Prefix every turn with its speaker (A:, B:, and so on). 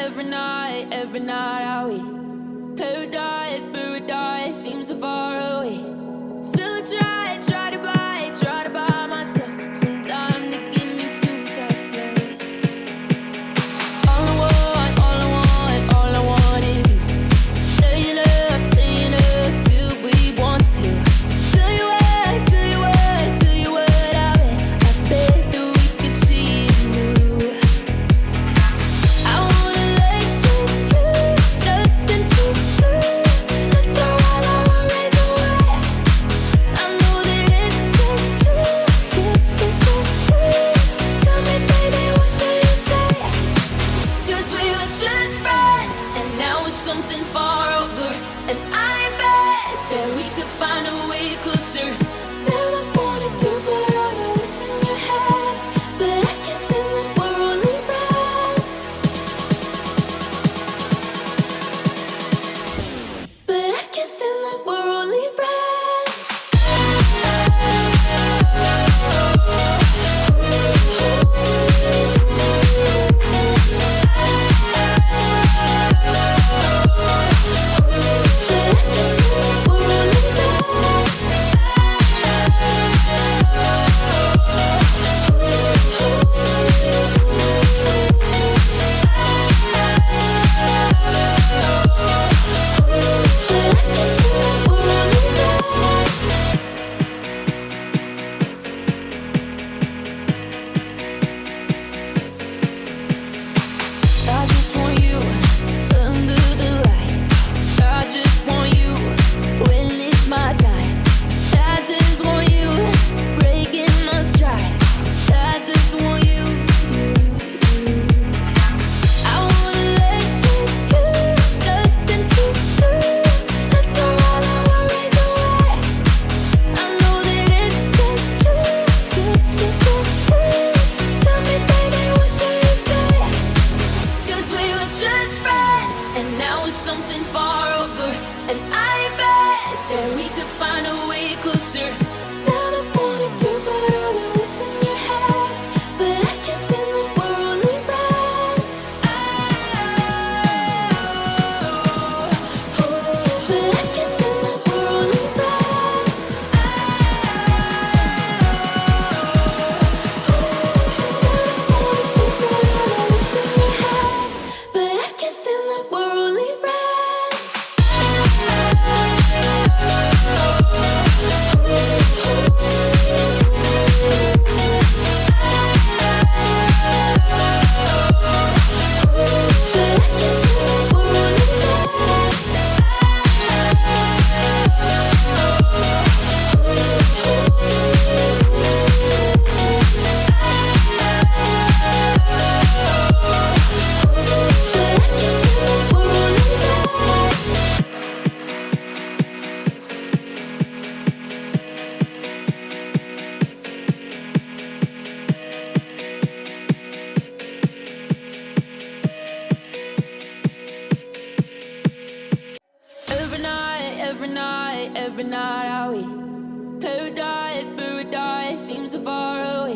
A: every night are we paradise, paradise seems so far away. Still try to buy myself some time to get me to that place. All I want is you. Staying up till we want to. Tell you what I bet that we could see it new. I wanna let you, nothing to do. Let's throw all our worries away. I know that it takes two to get confused. Tell me, baby, what do you say? 'Cause we were just friends, and now it's something far over. And I bet that we could find a way closer. Never wanted to put all of this in your head, but I guess in the we're only friends. But I guess in the we're only friends. I just want you under the lights. I just want you when it's my time. I just want you breaking my stride. I just want you. I wanna let you, nothing to do. Let's throw all our worries away. I know that it takes two to get confused. Tell me, baby, what do you say? 'Cause we were just friends, and now it's something far over. And I bet that we could find a way closer. Never wanted to put all of this in your head, but I guess in the we're only friends. But I guess in the we're only friends. Never wanted to put all of this in your head, but I guess in the we're only friends. Every night are we paradise, paradise seems so far away.